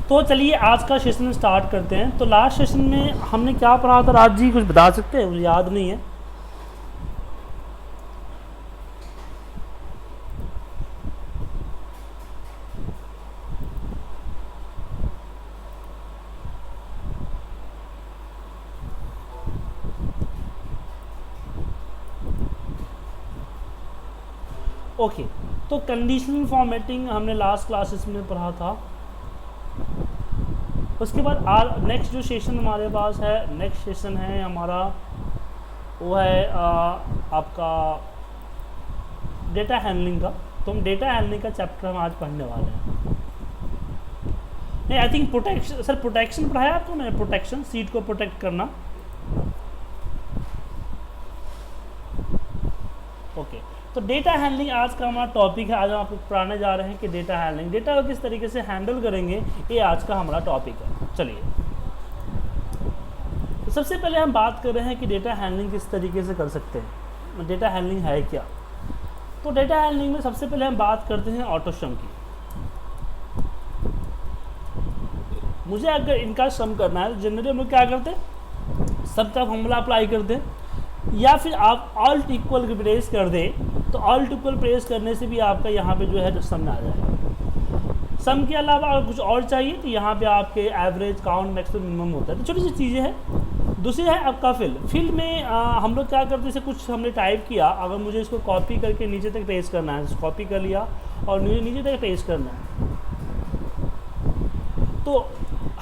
तो चलिए आज का सेशन स्टार्ट करते हैं। तो लास्ट सेशन में हमने क्या पढ़ा था राज जी, कुछ बता सकते हैं? मुझे याद नहीं है। ओके, तो कंडीशनल फॉर्मेटिंग हमने लास्ट क्लासेस में पढ़ा था। उसके बाद नेक्स्ट जो सेशन हमारे पास है, नेक्स्ट सेशन है हमारा, वो है आपका डेटा हैंडलिंग का। तो हम डेटा हैंडलिंग का चैप्टर हम आज पढ़ने वाले हैं। नहीं, I think protection, sir protection पढ़ाया आपको मैंने, प्रोटेक्शन, सीट को प्रोटेक्ट करना। ओके, तो डेटा हैंडलिंग आज का हमारा टॉपिक है। आज हम आपको पढ़ाने जा रहे हैं कि डेटा हैंडलिंग, डेटा को किस तरीके से हैंडल करेंगे, ये आज का हमारा टॉपिक है। चलिए, तो सबसे पहले हम बात कर रहे हैं कि डेटा हैंडलिंग किस तरीके से कर सकते हैं, डेटा हैंडलिंग है क्या। तो डेटा हैंडलिंग में सबसे पहले हम बात करते हैं ऑटोसम की। मुझे अगर इनका सम करना है तो जनरली हम लोग क्या करते हैं, सब का फॉर्मूला अप्लाई करते हैं, या फिर आप ऑल्ट इक्वल प्रेस कर दें। तो ऑल्ट इक्वल प्रेस करने से भी आपका यहाँ पे जो है सम आ जाएगा। सम के अलावा अगर कुछ और चाहिए तो यहाँ पे आपके एवरेज, काउंट, मैक्सिमम, मिनिमम होता है। तो छोटी सी चीज़ें हैं। दूसरी है आपका फिल में हम लोग क्या करते हैं, जैसे कुछ हमने टाइप किया, अगर मुझे इसको कॉपी करके नीचे तक पेस्ट करना है, तो कॉपी कर लिया और नीचे तक पेस्ट करना है, तो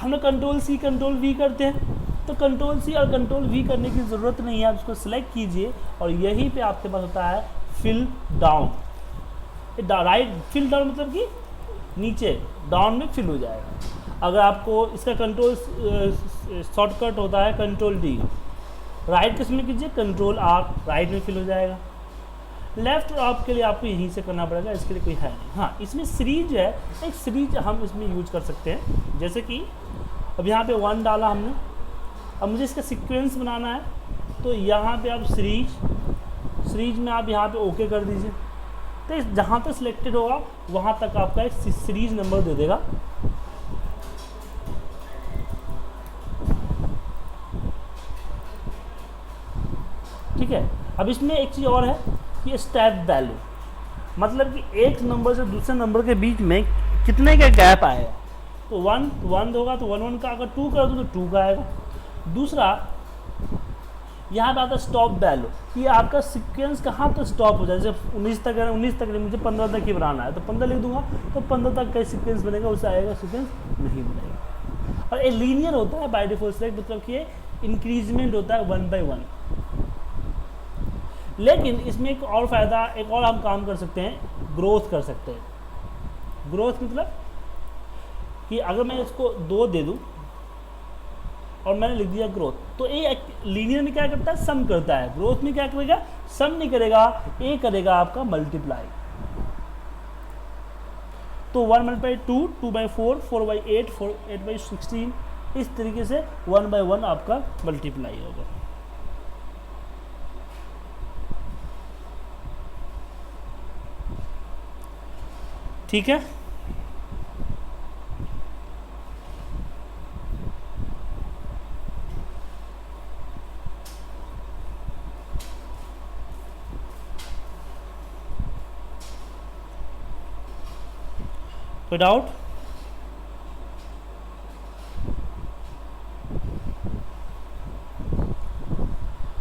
हम लोग कंट्रोल सी कंट्रोल वी करते हैं। तो कंट्रोल सी और कंट्रोल वी करने की ज़रूरत नहीं है, आप इसको सिलेक्ट कीजिए और यहीं पे आपके पास होता है fill down. Right, fill down मतलब कि नीचे डाउन में फिल हो जाएगा। अगर आपको इसका कंट्रोल शॉर्टकट होता है कंट्रोल डी, राइट किस में कीजिए, कंट्रोल आर, राइट में फिल हो जाएगा। लेफ्ट और अप के लिए आपको यहीं से करना पड़ेगा, इसके लिए कोई है नहीं। हाँ, इसमें सीरीज है, एक सीरीज हम इसमें यूज कर सकते हैं। जैसे कि अब यहाँ पे 1 डाला हमने, अब मुझे इसका सीक्वेंस बनाना है, तो यहाँ पे आप सीरीज में आप यहाँ पे ओके कर दीजिए। तो जहाँ तक सिलेक्टेड होगा वहाँ तक आपका एक सीरीज नंबर दे देगा। ठीक है, अब इसमें एक चीज़ और है कि स्टेप वैल्यू, मतलब कि एक नंबर से दूसरे नंबर के बीच में कितने का गैप आएगा। तो 1 होगा तो 1 का, अगर 2 कर दो तो 2 का आएगा। दूसरा यहाँ पे आता है स्टॉप वैल्यू, कि आपका सीक्वेंस कहाँ तक स्टॉप हो जाए। जैसे 19 तक है, 19 तक नहीं, मुझे 15 तक ही बनाना है, तो 15 लिख दूंगा, तो 15 तक का सीक्वेंस बनेगा, उससे आएगा सीक्वेंस नहीं बनेगा। और ये लीनियर होता है बाय डिफॉल्ट सेलेक्ट, मतलब कि ये इंक्रीजमेंट होता है 1 by 1। लेकिन इसमें एक और फ़ायदा, एक और हम काम कर सकते हैं, ग्रोथ कर सकते हैं। ग्रोथ मतलब कि अगर मैं इसको 2 दे दूं और मैंने लिख दिया ग्रोथ, तो ये लीनियर में क्या करता है, सम करता है। ग्रोथ में क्या करेगा, सम नहीं करेगा, ये करेगा आपका मल्टीप्लाई। तो 1 × 2, 2 by 4, 4 by 8, 8 by 16, इस तरीके से 1 by 1 आपका मल्टीप्लाई होगा। ठीक है, कोई डाउट?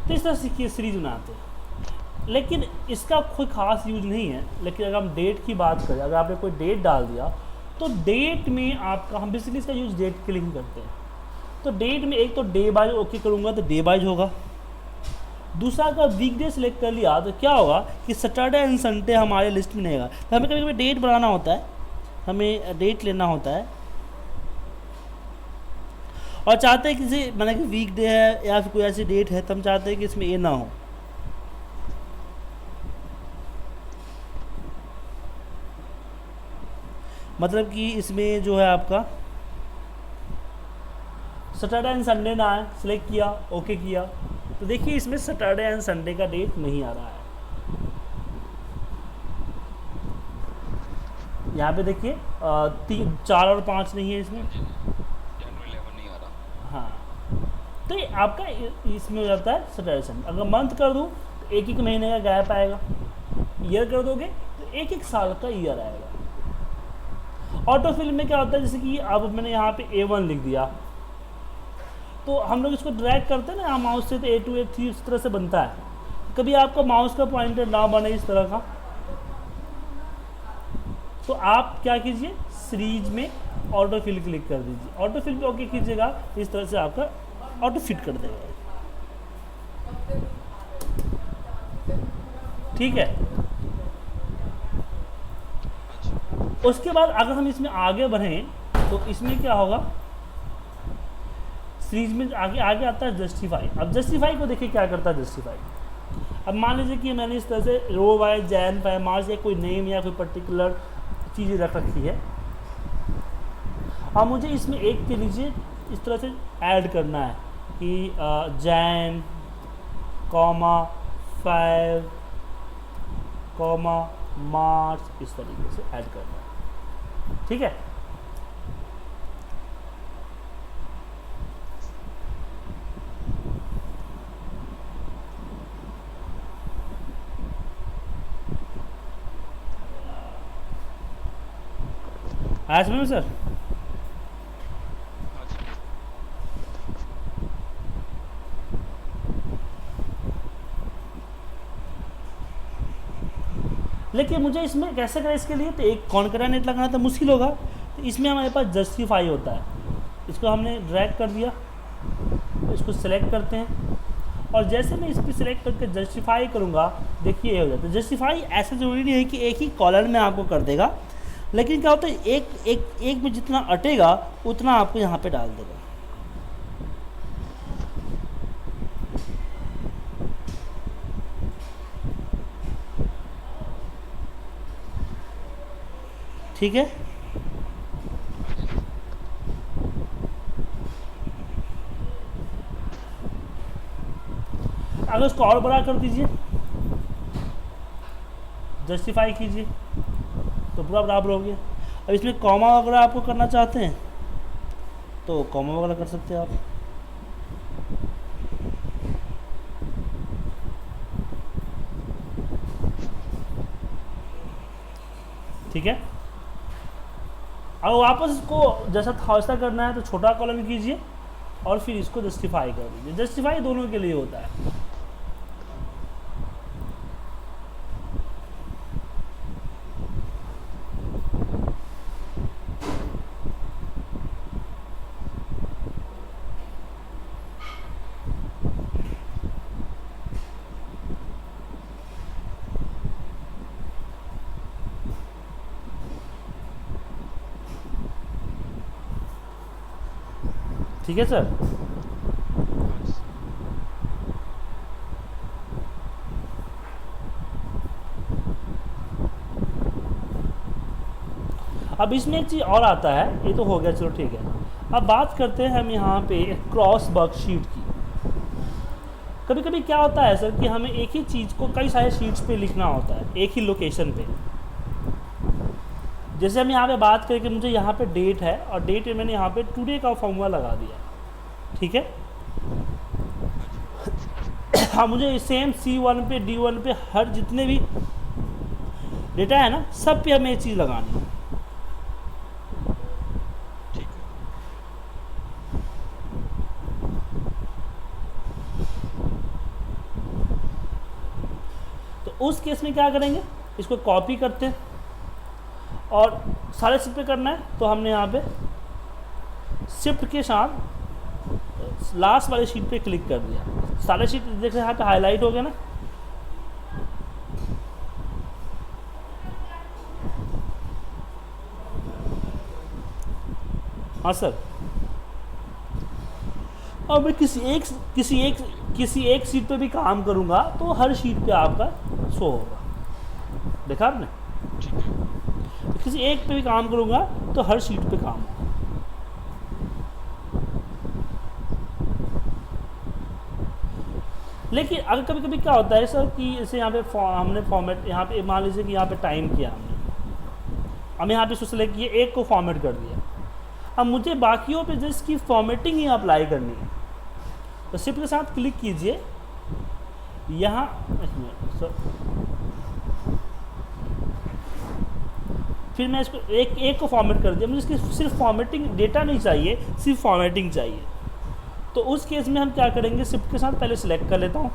तो इस तरह से सीरीज बनाते हैं, लेकिन इसका कोई ख़ास यूज नहीं है। लेकिन अगर हम डेट की बात करें, अगर आपने कोई डेट डाल दिया, तो डेट में आपका, हम बेसिकली इसका यूज डेट के लिए ही करते हैं। तो डेट में एक तो डे बाय ओके करूँगा तो डे बाइज होगा। दूसरा अगर वीकडे सेलेक्ट कर लिया तो क्या होगा कि सैटरडे एंड संडे हमारे लिस्ट में नहीं आएगा। तो हमें कभी कभी डेट बनाना होता है, हमें डेट लेना होता है और चाहते हैं किसी, मतलब कि वीकडे है या फिर कोई ऐसी डेट है, तो हम चाहते हैं कि इसमें ये ना हो। मतलब कि इसमें जो है आपका सैटरडे एंड संडे ना आए, सिलेक्ट किया, ओके किया, तो देखिए इसमें सैटरडे एंड संडे का डेट नहीं आ रहा है। यहाँ पे देखिए 4 और 5 नहीं है इसमें। जनवरी 11 नहीं आ रहा। हाँ, तो ये आपका इसमें हो जाता है सैटरसन। अगर मंथ कर दूँ तो एक महीने का गैप आएगा, ईयर कर दोगे तो एक साल का ईयर आएगा। ऑटोफिल में क्या होता है, जैसे कि अब मैंने यहाँ पे A1 लिख दिया, तो हम लोग इसको ड्रैग करते हैं ना माउस से, तो A2 A3 इस तरह से बनता है। कभी आपका माउस का पॉइंटर ना बने इस तरह का, तो आप क्या कीजिए, सीरीज में ऑटोफिल क्लिक कर दीजिए, ऑटोफिल पे ओके कीजिएगा, इस तरह से आपका ऑटो फिट कर देगा। ठीक है। उसके बाद अगर हम इसमें आगे बढ़ें तो इसमें क्या होगा, सीरीज में आगे आगे आता है जस्टिफाई। अब जस्टिफाई को देखिए क्या करता है जस्टिफाई। अब मान लीजिए कि मैंने इस तरह से रो वाइज जैन फाइ मार्च या कोई नेम या कोई पर्टिकुलर चीज़ रख रखी है, अब मुझे इसमें एक के नीचे इस तरह से ऐड करना है कि जैन कॉमा 5 कॉमा मार्च, इस तरीके से ऐड करना है। ठीक है। आज में सर लेकिन मुझे इसमें कैसे करें, इसके लिए तो एक कॉन्करेंट लगाना तो मुश्किल होगा, तो इसमें हमारे पास जस्टिफाई होता है। इसको हमने ड्रैग कर दिया, तो इसको सेलेक्ट करते हैं, और जैसे मैं इस पर सिलेक्ट करके जस्टिफाई करूँगा, देखिए ये हो जाता है। जस्टिफाई ऐसा ज़रूरी नहीं है कि एक ही कॉलम में आपको कर देगा, लेकिन क्या होता है एक में जितना अटेगा उतना आपको यहाँ पे डाल देगा। ठीक है। अगर इसको और बड़ा कर दीजिए, जस्टिफाई कीजिए, तो पूरा बराबर हो गया। अब इसमें कॉमा वगैरह आपको करना चाहते हैं तो कॉमा वगैरह कर सकते हैं आप। ठीक है। अब वापस इसको जैसा था वैसा करना है तो छोटा कॉलम कीजिए और फिर इसको जस्टिफाई कर दीजिए। जस्टिफाई दोनों के लिए होता है। ठीक है सर। अब इसमें एक चीज़ और आता है, ये तो हो गया, चलो ठीक है। अब बात करते हैं हम यहाँ पे क्रॉस वर्कशीट की। कभी कभी क्या होता है सर कि हमें एक ही चीज़ को कई सारे शीट्स पे लिखना होता है एक ही लोकेशन पे। जैसे हम यहाँ पे बात करें कि मुझे यहाँ पे डेट है और डेट मैंने यहाँ पे टुडे का फॉर्मूला लगा दिया। ठीक है। हाँ, मुझे सेम C1 पे D1 पे हर जितने भी डेटा है ना, सब पे हमें ये चीज़ लगानी है। तो उस केस में क्या करेंगे, इसको कॉपी करते हैं और सारे शिफ्ट पे करना है तो हमने यहाँ पे शिफ्ट के साथ लास्ट वाले शीट पे क्लिक कर दिया। सारे शीट देखिए यहाँ पे हाईलाइट हो गया ना। हाँ सर। अब मैं किसी एक शीट पे भी काम करूँगा तो हर शीट पे आपका शो होगा। देखा आपने, किसी एक पे भी काम करूँगा तो हर शीट पे काम होगा। लेकिन अगर कभी कभी क्या होता है सर कि जैसे यहाँ पे हमने फॉर्मेट यहाँ पे मान लीजिए कि यहाँ पे टाइम किया हमने, हम यहाँ पे इसको सेलेक्ट किए, एक को फॉर्मेट कर दिया। अब मुझे बाकियों पे जो इसकी फॉर्मेटिंग ही अप्लाई करनी है, तो शिफ्ट के साथ क्लिक कीजिए यहाँ, फिर मैं इसको एक को फॉर्मेट कर दिया। मुझे इसकी सिर्फ फॉर्मेटिंग, डेटा नहीं चाहिए, सिर्फ फॉर्मेटिंग चाहिए। तो उस केस में हम क्या करेंगे, शिफ्ट के साथ पहले सिलेक्ट कर लेता हूँ,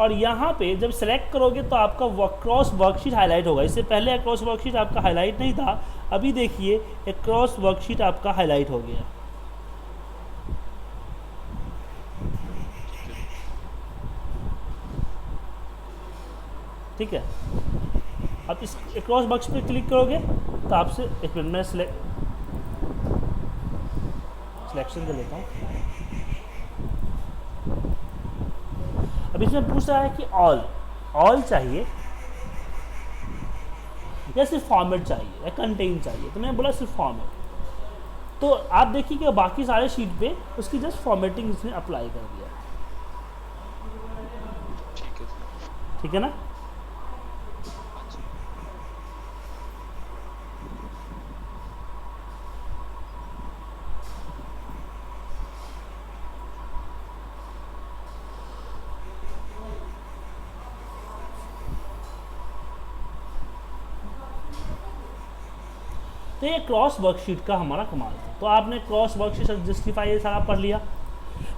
और यहाँ पे जब सेलेक्ट करोगे तो आपका क्रॉस वर्कशीट हाईलाइट होगा। इससे पहले क्रॉस वर्कशीट आपका हाईलाइट नहीं था, अभी देखिए एक क्रॉस वर्कशीट आपका हाईलाइट हो गया। ठीक है, अब इस क्रॉस बॉक्स पे क्लिक करोगे तो आपसे, एक मिनट में सिलेक्शन कर लेता हूँ। अब इसमें पूछ रहा है कि ऑल चाहिए या सिर्फ फॉर्मेट चाहिए या कंटेन चाहिए, तो मैंने बोला सिर्फ फॉर्मेट। तो आप देखिए कि बाकी सारे शीट पे उसकी जस्ट फॉर्मेटिंग इसने अप्लाई कर दिया। ठीक है ना। तो ये क्रॉस वर्कशीट का हमारा कमाल था। तो आपने क्रॉस वर्कशीट जस्टिफाई ये सारा पढ़ लिया।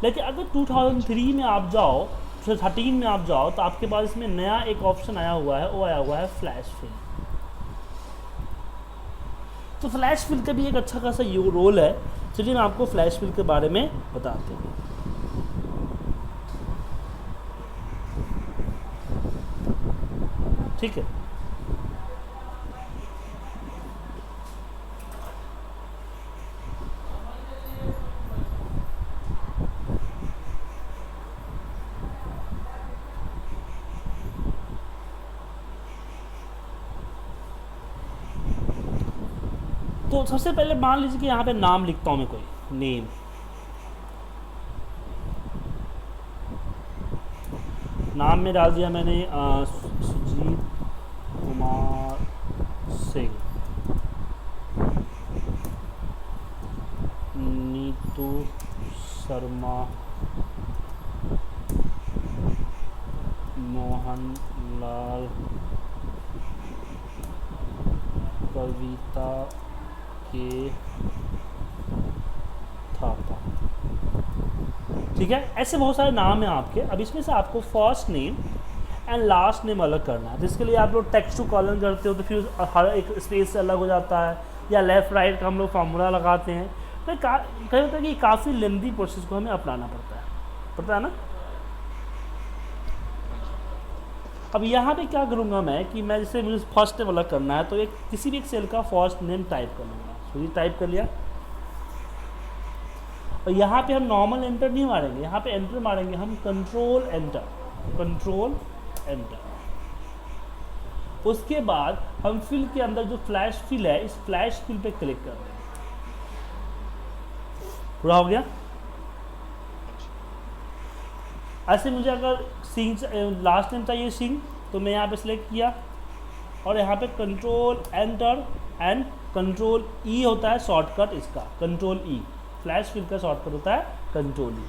लेकिन अगर 2003 में आप जाओ, 2013 में आप जाओ, तो आपके पास इसमें नया एक ऑप्शन आया हुआ है, वो आया हुआ है फ्लैश फिल। तो फ्लैश फिल का भी एक अच्छा खासा रोल है। चलिए मैं आपको फ्लैश फिल के बारे में बताते हैं। ठीक है, तो सबसे पहले मान लीजिए कि यहाँ पे नाम लिखता हूँ मैं, कोई नेम, नाम में डाल दिया मैंने सुजीत कुमार सिंह, नीतू शर्मा, मोहन लाल, कविता के थापा। ठीक है, ऐसे बहुत सारे नाम हैं आपके। अब इसमें से आपको first name and last name अलग करना है। जिसके लिए आप लोग टेक्स्ट टू कॉलम करते हो तो फिर हर एक स्पेस से अलग हो जाता है, या लेफ़्ट राइट का हम लोग फार्मूला लगाते हैं। तो कहीं होता है कि काफ़ी लेंदी प्रोसेस को हमें अपनाना पड़ता है ना। अब यहाँ पे क्या करूँगा मैं कि मैं जैसे मुझे फर्स्ट नेम अलग करना है, तो एक किसी भी एक सेल का फर्स्ट नेम टाइप कर लूँगा। तो ये टाइप कर लिया, और यहाँ पे हम नॉर्मल एंटर नहीं मारेंगे, यहाँ पे एंटर मारेंगे हम कंट्रोल एंटर। उसके बाद हम फिल के अंदर जो फ्लैश फिल है, इस फ्लैश फिल पे क्लिक कर देंगे। पूरा हो गया। ऐसे मुझे अगर सिंह लास्ट नेम चाहिए सिंह, तो मैं यहाँ पे सिलेक्ट किया और यहाँ पे कंट्रोल एंटर एंड कंट्रोल ई होता है शॉर्टकट इसका, कंट्रोल ई। फ्लैश फिल का शॉर्टकट होता है कंट्रोल ई।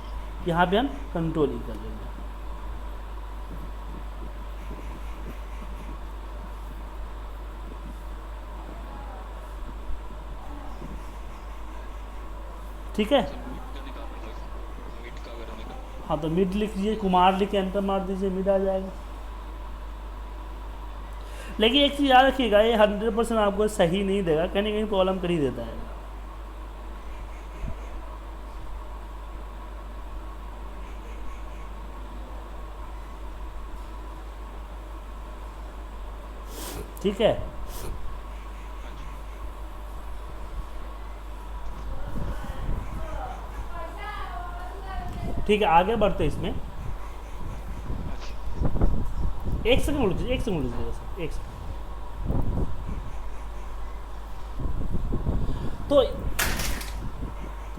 यहाँ पे हम कंट्रोल ई कर लेंगे। ठीक है, हाँ तो मिड लिख लीजिए, कुमार लिख के एंटर मार दीजिए, मिड आ जाएगा। लेकिन एक चीज़ याद रखिएगा, ये 100% आपको सही नहीं देगा, कहीं ना कहीं प्रॉब्लम कर ही देता है। ठीक है, ठीक है, आगे बढ़ते इसमें। एक सेकंड रुक लीजिए, एक सेकंड तो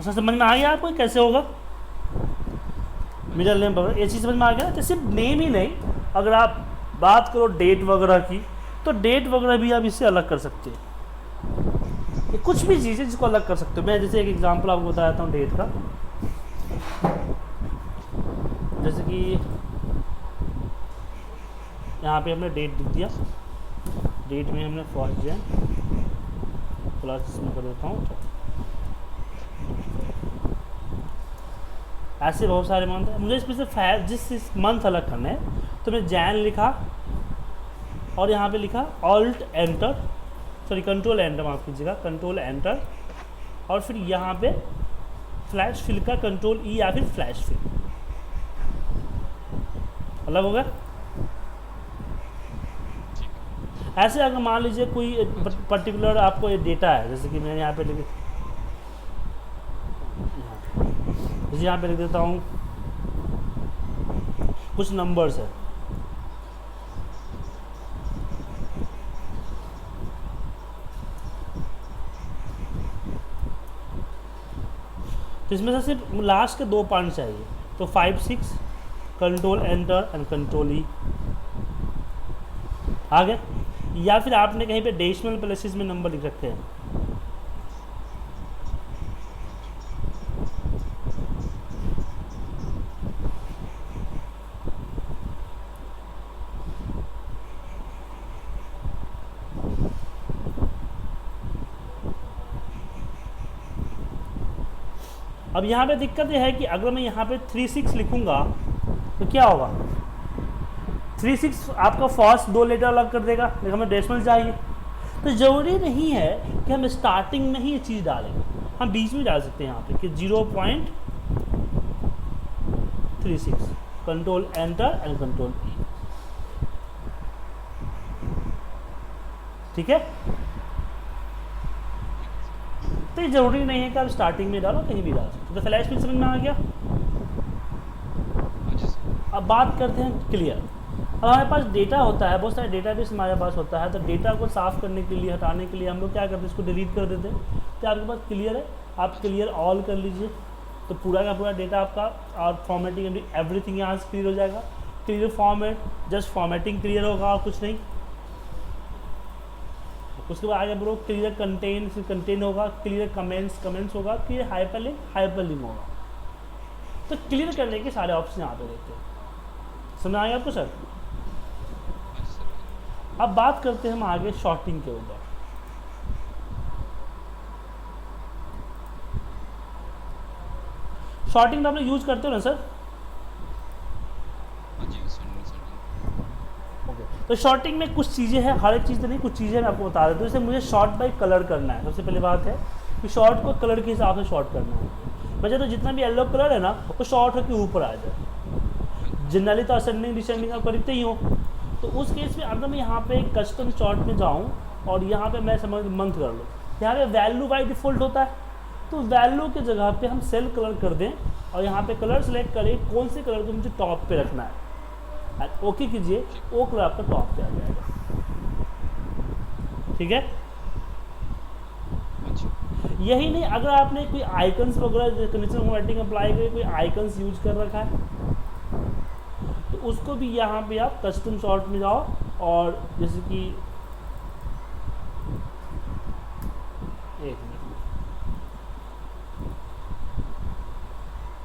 सर समझ में आ गया आपको कैसे होगा मिडल नेम वगैरह, ये चीज़ समझ में आ गया। तो सिर्फ नेम ही नहीं, अगर आप बात करो डेट वगैरह की, तो डेट वगैरह भी आप इससे अलग कर सकते हैं। ये कुछ भी चीज़ है जिसको अलग कर सकते हो। मैं जैसे एक एग्जांपल आपको बताता हूँ डेट का। जैसे कि यहाँ पे हमने डेट लिख दिया, डेट में हमने 1 जन प्लस इसमें कर देता हूँ। ऐसे बहुत सारे मंथ हैं, मुझे इसमें से जिस मंथ अलग करना है तो मैं जैन लिखा और यहाँ पे लिखा alt enter, sorry control enter, माफ़ कीजिएगा, कंट्रोल एंटर, और फिर यहाँ पे फ्लैश फिल का कंट्रोल ई या फिर फ्लैश फिल। अलग हो गया। ऐसे अगर मान लीजिए कोई पर्टिकुलर आपको ये डेटा है, जैसे कि मैं यहाँ पे लिख, जैसे यहाँ पे लिख देता हूँ कुछ नंबर्स है, तो इसमें से सिर्फ लास्ट के 2 पॉइंट चाहिए, तो 5 6 control enter and control E आ गए। या फिर आपने कहीं पे डेसिमल प्लेसेस में नंबर लिख रखे हैं, अब यहाँ पे दिक्कत यह है कि अगर मैं यहाँ पे 3 6 लिखूंगा तो क्या होगा, 3 6 आपका फर्स्ट 2 लेटर अलग कर देगा, लेकिन हमें डेसिमल चाहिए। तो ज़रूरी नहीं है कि हम स्टार्टिंग में ही ये चीज़ डालेंगे, हम बीच में डाल सकते हैं यहाँ पे कि 0.36 कंट्रोल एंटर एंड कंट्रोल ई। ठीक है, तो ये ज़रूरी नहीं है कि आप स्टार्टिंग में डालो, कहीं भी डाल सकते हो। तो फ्लैश फिल समझ में आ गया। अब बात करते हैं क्लियर। अब हमारे पास डेटा होता है, बहुत सारे डेटाबेस हमारे पास होता है, तो डेटा को साफ़ करने के लिए, हटाने के लिए हम लोग क्या करते हैं, इसको डिलीट कर देते हैं। तो आपके पास क्लियर है, आप क्लियर ऑल कर लीजिए, तो पूरा का पूरा डेटा आपका और फॉर्मेटिंग एवरीथिंग यहाँ से क्लियर हो जाएगा। Clear format, just formatting clear होगा और कुछ नहीं। उसके बाद आगे बोलो क्लियर कंटेन, फिर कंटेन होगा, क्लियर कमेंट्स होगा, क्लियर हाइपरलिंक होगा। तो क्लियर करने के सारे ऑप्शन यहाँ पे देखते हैं। समझ आएगा आपको सर? अब बात करते हैं हम आगे शॉर्टिंग के ऊपर। शॉर्टिंग तो आप लोग यूज करते हो ना सर? तो शॉर्टिंग में कुछ चीज़ें हैं, हर एक चीज़ तो नहीं, कुछ चीज़ें मैं आपको बता देता हूँ। जैसे मुझे शॉर्ट बाय कलर करना है, सबसे पहले बात है कि शॉर्ट को कलर के हिसाब से शॉर्ट करना है। वजह तो जितना भी येलो कलर है ना वो शॉर्ट होकर ऊपर आ जाए। जनरली तो असेंडिंग डिसेंडिंग आप करते ही हो, तो उस केस में अगर मैं यहाँ पे कस्टम शॉर्ट में जाऊँ और यहाँ पे मैं समझ मंथ कर लूँ, यहाँ पे वैल्यू बाई डिफ़ॉल्ट होता है, तो वैल्यू के जगह पे हम सेल कलर कर दें और यहाँ पे कलर सेलेक्ट करें कौन से कलर को मुझे टॉप पे रखना है, ओके कीजिए, वो कलर आपका टॉप पे आ जाएगा। ठीक है, यही नहीं, अगर आपने कोई आइकन्स वगैरह कंडीशनल फॉर्मेटिंग अप्लाई करके कोई आइकन्स यूज कर रखा है तो उसको भी यहाँ पे आप कस्टम शॉर्ट में जाओ और जैसे कि एक मिनट,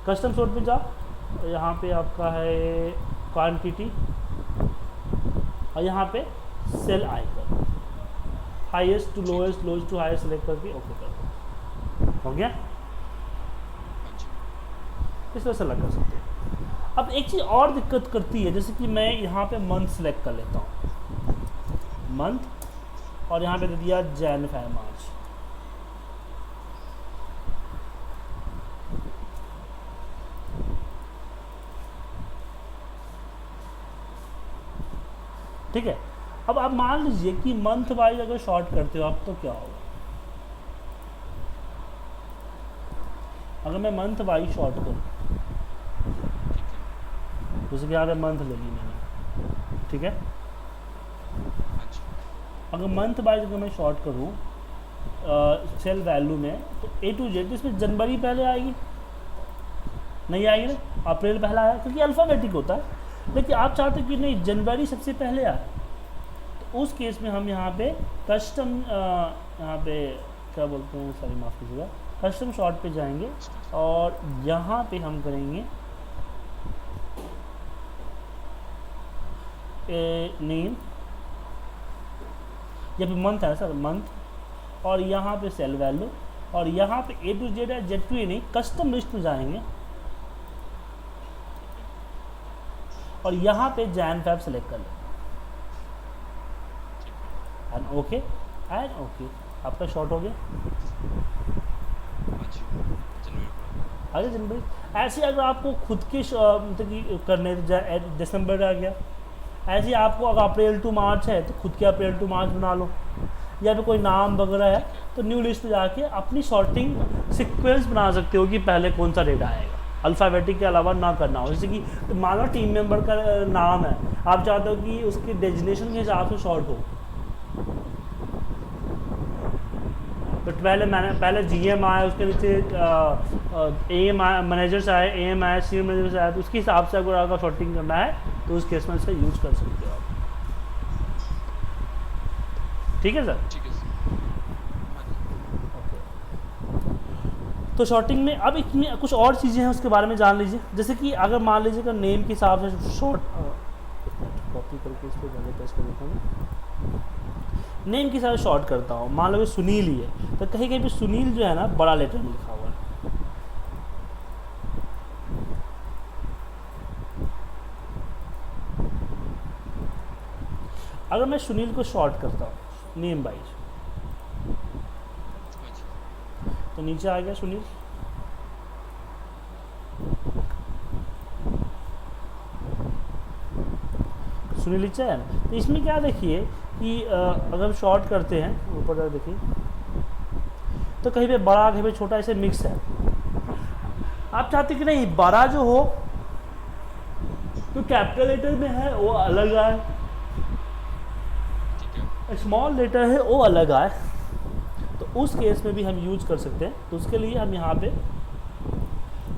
कस्टम शॉर्ट में जाओ, यहाँ पे आपका है क्वांटिटी और यहाँ पे cell icon, highest to lowest, lowest to highest select करके ओके कर दो, हो गया। इस तरह से अलग कर सकते हैं। अब एक चीज़ और दिक्कत करती है, जैसे कि मैं यहाँ पे मंथ सेलेक्ट कर लेता हूँ, मंथ, और यहाँ पे दे दिया जैन फेब मार्च। ठीक है, अब आप मान लीजिए कि मंथ वाइज अगर शॉर्ट करते हो आप तो क्या होगा, अगर मैं मंथ वाइज शॉर्ट करूँ, जैसे कि यहाँ पे मंथ ले ली मैंने, ठीक है, अगर मंथ वाइज अगर मैं शॉर्ट करूँ सेल वैल्यू में, तो A to Z इसमें जनवरी पहले आएगी, नहीं आएगी ना, अप्रैल पहला आया, क्योंकि अल्फ़ाबेटिक होता है। लेकिन आप चाहते कि नहीं जनवरी सबसे पहले आए, तो उस केस में हम यहाँ पे कस्टम यहाँ पे क्या बोलते हैं, सॉरी माफ़ कीजिएगा, कस्टम शॉर्ट पे जाएंगे और यहाँ पे हम करेंगे नेम, या फिर मंथ है सर, मंथ, और यहाँ पे सेल वैल्यू, और यहाँ पे A to Z है, Z to A नहीं, कस्टम लिस्ट में जाएंगे और यहाँ पे जैन फैब सेलेक्ट कर लें एंड ओके, आपका शॉर्ट हो गया। आगे जनवरी, ऐसे अगर आपको खुद के मतलब कि करने दिसंबर आ गया, ऐसे आपको अगर अप्रैल टू मार्च है तो खुद के अप्रैल टू मार्च बना लो, या फिर कोई नाम वगैरह है तो न्यू लिस्ट पे जाके अपनी शॉर्टिंग सीक्वेंस बना सकते हो कि पहले कौन सा डेटा आएगा, अल्फ़ाबेटिक के अलावा ना करना हो। जैसे कि तो मान लो टीम मेंबर का नाम है, आप चाहते हो कि उसके डेजिग्नेशन के हिसाब से शॉर्ट हो, तो पहले GM आए, उसके नीचे AM आए, मैनेजर्स आए, AM आए, सीनियर मैनेजर्स आए, तो उसके हिसाब से अगर आपका शॉर्टिंग करना है तो उस केस में इसका यूज कर सकते हो आप। ठीक है सर, ठीक है सर। तो शॉर्टिंग में अब इसमें कुछ और चीज़ें हैं उसके बारे में जान लीजिए। जैसे कि अगर मान लीजिए कि नेम के हिसाब से शॉर्ट, कॉपी करके इस पर जगह पेस्ट कर देता हूँ, नेम के हिसाब से शॉर्ट करता हूँ, मान लो सुनील ही है तो कहीं कहीं पे सुनील जो है ना बड़ा लेटर में लिखा हुआ है, अगर मैं सुनील को शॉर्ट करता हूँ नेम वाइज तो नीचे आ गया सुनील, सुनील नीचे है ना। तो इसमें क्या देखिए कि अगर हम शॉर्ट करते हैं ऊपर तक देखिए तो कहीं पे बड़ा कहीं पे छोटा ऐसे मिक्स है। आप चाहते कि नहीं बड़ा जो हो तो कैपिटल लेटर में है वो अलग आए, स्मॉल लेटर है वो अलग आए, तो उस केस में भी हम यूज कर सकते हैं। तो उसके लिए हम यहाँ पे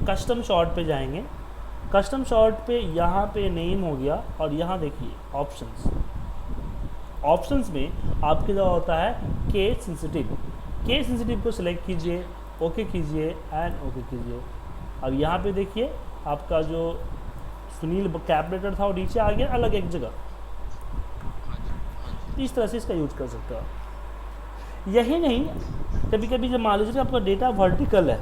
कस्टम शॉर्ट पे जाएंगे, कस्टम शॉर्ट पे यहाँ पे नेम हो गया और यहाँ देखिए ऑप्शंस, ऑप्शंस में आपके जो होता है केस सेंसिटिव को सिलेक्ट कीजिए, ओके कीजिए एंड ओके कीजिए। अब यहाँ पे देखिए आपका जो सुनील कैपिटल था वो नीचे आ गया अलग एक जगह, इस तरह से इसका यूज कर सकते हो आप। यही नहीं, कभी कभी जब मान लीजिए कि आपका डेटा वर्टिकल है,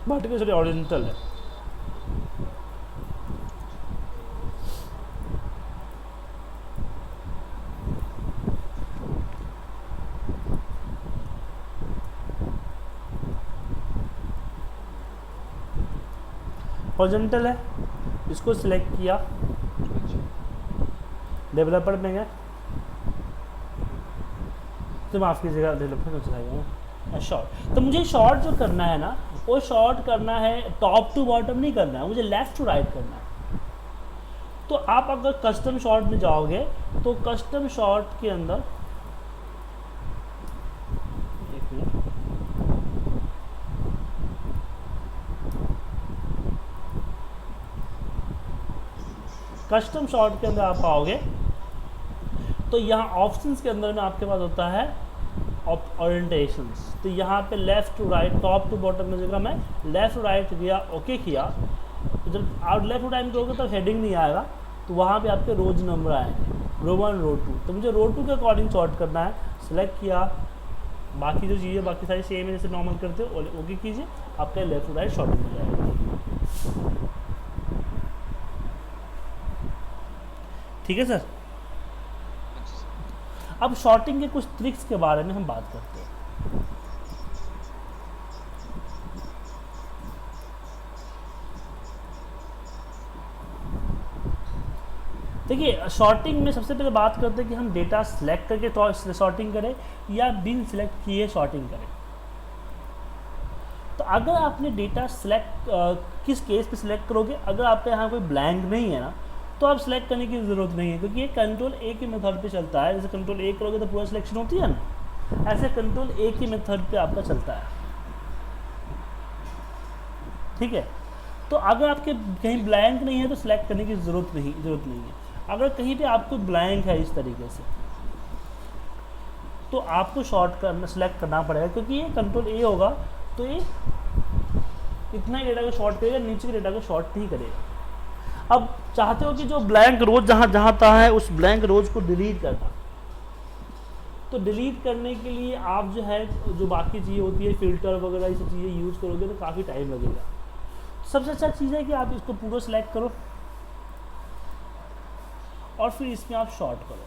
वर्टिकल सॉरी हॉरिजॉन्टल है, हॉरिजॉन्टल है, इसको सिलेक्ट किया, डेवलपर में गए तो माफ़ कीजिएगा डेवलपर में चला गया शॉर्ट। तो मुझे शॉर्ट जो करना है ना वो शॉर्ट करना है, टॉप टू बॉटम नहीं करना है, मुझे लेफ़्ट टू राइट करना है। तो आप अगर कस्टम शॉर्ट में जाओगे तो कस्टम शॉर्ट के अंदर एक मिनट, कस्टम शॉर्ट के अंदर आप आओगे तो यहाँ ऑप्शंस के अंदर में आपके पास होता है ओरिएंटेशंस। तो यहाँ पे left to right, top to bottom में जगह मैं लेफ़्ट टू राइट किया, ओके किया, तो जब आप लेफ़्ट टू राइट करोगे तो हेडिंग नहीं आएगा, तो वहाँ पे आपके रोज नंबर आएंगे, रो 1 रो 2। तो मुझे रो 2 के अकॉर्डिंग शॉर्ट करना है, सिलेक्ट किया, बाकी जो चीज़ें बाकी सारी सेम है जैसे नॉर्मल करते हो, ओके कीजिए, आपका लेफ़्ट टू राइट शॉर्टिंग हो जाएगा। ठीक है सर। अब शॉर्टिंग के कुछ ट्रिक्स के बारे में हम बात करते हैं। देखिए शॉर्टिंग में सबसे पहले बात करते हैं कि हम डेटा सिलेक्ट करके शॉर्टिंग करें या बिन सिलेक्ट किए शॉर्टिंग करें। तो अगर आपने डेटा सिलेक्ट किस केस पे सिलेक्ट करोगे, अगर आपके यहाँ कोई ब्लैंक नहीं है ना तो आप सिलेक्ट करने की ज़रूरत नहीं है, क्योंकि ये कंट्रोल ए के मेथड पे चलता है। जैसे कंट्रोल ए करोगे तो पूरा सिलेक्शन होती है ना, ऐसे कंट्रोल ए के मेथड पे आपका चलता है। ठीक है, तो अगर आपके कहीं ब्लैंक नहीं है तो सिलेक्ट करने की ज़रूरत नहीं है। अगर कहीं पे आपको ब्लैंक है इस तरीके से तो आपको शॉर्ट करना सिलेक्ट करना पड़ेगा, क्योंकि ये कंट्रोल ए होगा तो ये इतना ही डेटा को शॉर्ट करेगा, नीचे के डेटा को शॉर्ट नहीं करेगा। अब चाहते हो कि जो ब्लैंक रोज जहाँ जहाँ था है उस ब्लैंक रोज को डिलीट करना, तो डिलीट करने के लिए आप जो है जो बाकी चीज़ें होती है फिल्टर वगैरह ये सब चीज़ें यूज़ करोगे तो काफ़ी टाइम लगेगा। सबसे अच्छा चीज़ है कि आप इसको पूरा सिलेक्ट करो और फिर इसमें आप शॉर्ट करो।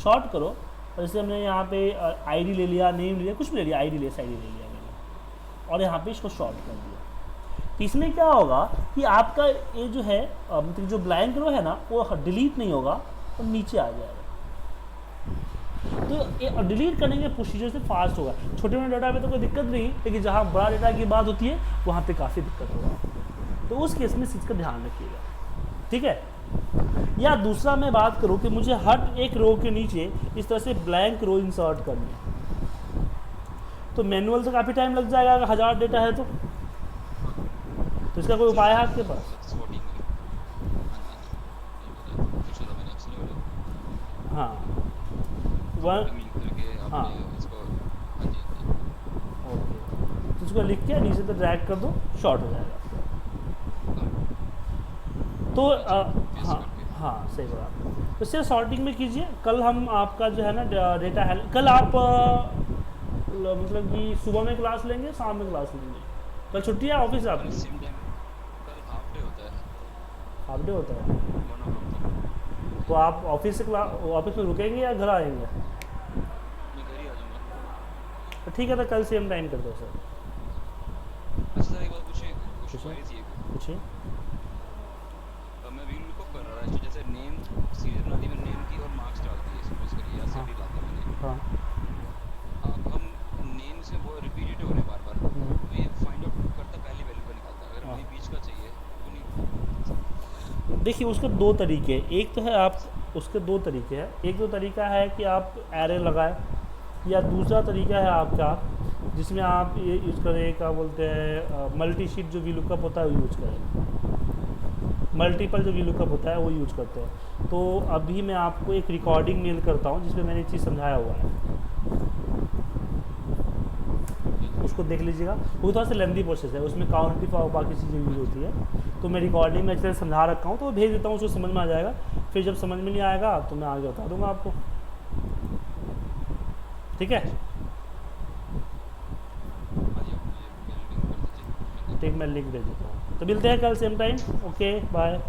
शॉर्ट करो, जैसे हमने यहाँ पे आईडी ले लिया, नेम ले लिया, कुछ भी ले लिया, आईडी ले लिया मैंने और यहाँ पे इसको शॉर्ट कर दिया। इसमें क्या होगा कि आपका ये जो है मतलब जो ब्लैंक रो है ना वो डिलीट नहीं होगा और नीचे आ जाएगा। तो ये डिलीट करने के प्रोसीजर से फास्ट होगा। छोटे मोटे डाटा में तो कोई दिक्कत नहीं, लेकिन जहाँ बड़ा डाटा की बात होती है वहाँ पे काफ़ी दिक्कत होगा। तो उस केस में इस चीज़ का ध्यान रखिएगा, ठीक है। या दूसरा मैं बात करूँ कि मुझे हर एक रो के नीचे इस तरह से ब्लैंक रो इंसर्ट करनी है, तो मैनुअल से काफ़ी टाइम लग जाएगा अगर 1000 डेटा है तो इसका कोई उपाय है आपके पास? हाँ हाँ ओके, तो इसको लिख के नीचे पे ड्रैग कर दो, शॉर्ट हो जाएगा। तो हाँ हाँ सही बात। तो सिर्फ सॉर्टिंग में कीजिए। कल हम आपका जो है ना डेटा है, कल आप मतलब कि सुबह में क्लास लेंगे, शाम में क्लास लेंगे? कल छुट्टी है ऑफिस आपकी? हाफ डे होता है। तो आप ऑफिस में रुकेंगे या घर आएंगे? तो ठीक है, तो कल सेम टाइम कर दो सर। अच्छा सर एक बात पूछिए। मैं वील लुकअप कर रहा है, जैसे नेम सीरीज बना दी मैंने, नेम की और मार्क्स डाल दिए, सपोज करिए या सभी डाल दिए मैंने। हाँ अब हम नेम से वो रिपीटेड हो रहे बार बार, तो ये फाइंड आउट करता पहली वैल्यू को निकालता, अगर हमें बीच का चाहिए तो नहीं। देखिए उसके दो तरीके हैं। एक तो है आप उसके दो तरीके हैं, एक तो तरीका है कि आप एरे लगाएं, या दूसरा तरीका है आपका जिसमें आप ये यूज़ करें, क्या बोलते हैं, मल्टी शीट जो वीलुकअप होता है वो यूज़ करें, मल्टीपल जो वीलुकअप होता है वो यूज़ करते हैं। तो अभी मैं आपको एक रिकॉर्डिंग मेल करता हूँ जिसमें मैंने एक चीज़ समझाया हुआ है, उसको देख लीजिएगा। वो थोड़ा सा लेंथी प्रोसेस है, उसमें काउंटिफाई और बाकी चीज़ें यूज़ होती है। तो मैं रिकॉर्डिंग में अच्छे से समझा रखा हूँ, तो भेज देता हूँ, उसको समझ में आ जाएगा। फिर जब समझ में नहीं आएगा तो मैं आगे बता दूँगा आपको, ठीक है। ठीक, मैं लिंक भेज देता हूँ। तो मिलते हैं कल सेम टाइम। Okay bye.